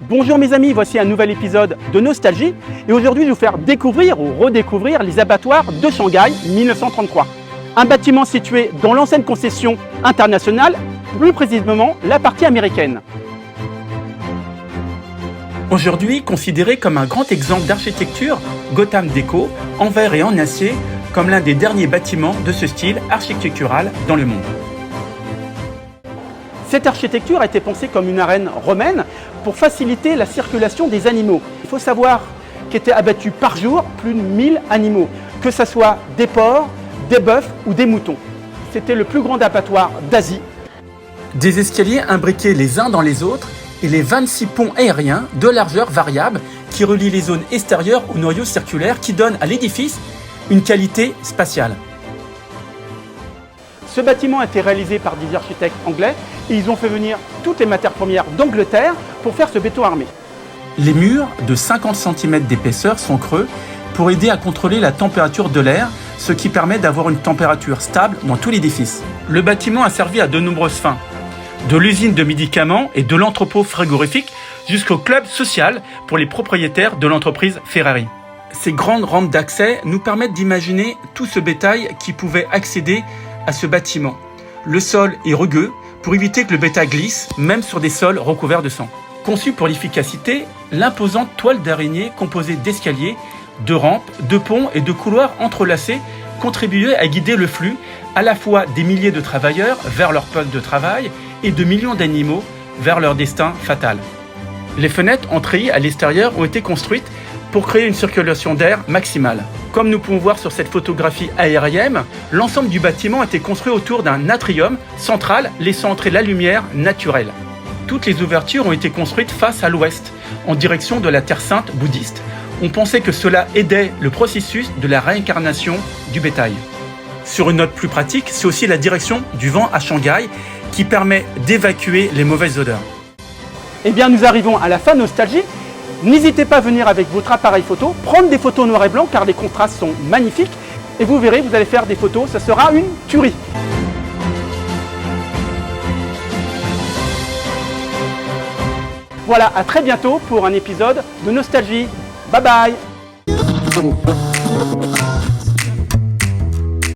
Bonjour mes amis, voici un nouvel épisode de Nostalgie et aujourd'hui je vais vous faire découvrir ou redécouvrir les abattoirs de Shanghai 1933. Un bâtiment situé dans l'ancienne concession internationale, plus précisément la partie américaine. Aujourd'hui considéré comme un grand exemple d'architecture Gotham Déco en verre et en acier comme l'un des derniers bâtiments de ce style architectural dans le monde. Cette architecture a été pensée comme une arène romaine pour faciliter la circulation des animaux. Il faut savoir qu'étaient abattus par jour plus de 1000 animaux, que ce soit des porcs, des bœufs ou des moutons. C'était le plus grand abattoir d'Asie. Des escaliers imbriqués les uns dans les autres et les 26 ponts aériens de largeur variable qui relient les zones extérieures au noyau circulaire qui donnent à l'édifice une qualité spatiale. Ce bâtiment a été réalisé par des architectes anglais et ils ont fait venir toutes les matières premières d'Angleterre pour faire ce béton armé. Les murs de 50 cm d'épaisseur sont creux pour aider à contrôler la température de l'air, ce qui permet d'avoir une température stable dans tout l'édifice. Le bâtiment a servi à de nombreuses fins, de l'usine de médicaments et de l'entrepôt frigorifique jusqu'au club social pour les propriétaires de l'entreprise Ferrari. Ces grandes rampes d'accès nous permettent d'imaginer tout ce bétail qui pouvait accéder à ce bâtiment. Le sol est rugueux pour éviter que le bétail glisse, même sur des sols recouverts de sang. Conçu pour l'efficacité, l'imposante toile d'araignée composée d'escaliers, de rampes, de ponts et de couloirs entrelacés contribuait à guider le flux à la fois des milliers de travailleurs vers leur poste de travail et de millions d'animaux vers leur destin fatal. Les fenêtres en treillis à l'extérieur ont été construites pour créer une circulation d'air maximale. Comme nous pouvons voir sur cette photographie aérienne, l'ensemble du bâtiment a été construit autour d'un atrium central laissant entrer la lumière naturelle. Toutes les ouvertures ont été construites face à l'ouest, en direction de la Terre Sainte bouddhiste. On pensait que cela aidait le processus de la réincarnation du bétail. Sur une note plus pratique, c'est aussi la direction du vent à Shanghai qui permet d'évacuer les mauvaises odeurs. Eh bien, nous arrivons à la fin de Nostalgie. N'hésitez pas à venir avec votre appareil photo, prendre des photos noir et blanc car les contrastes sont magnifiques et vous verrez, vous allez faire des photos, ça sera une tuerie. Voilà, à très bientôt pour un épisode de Nostalgie. Bye bye.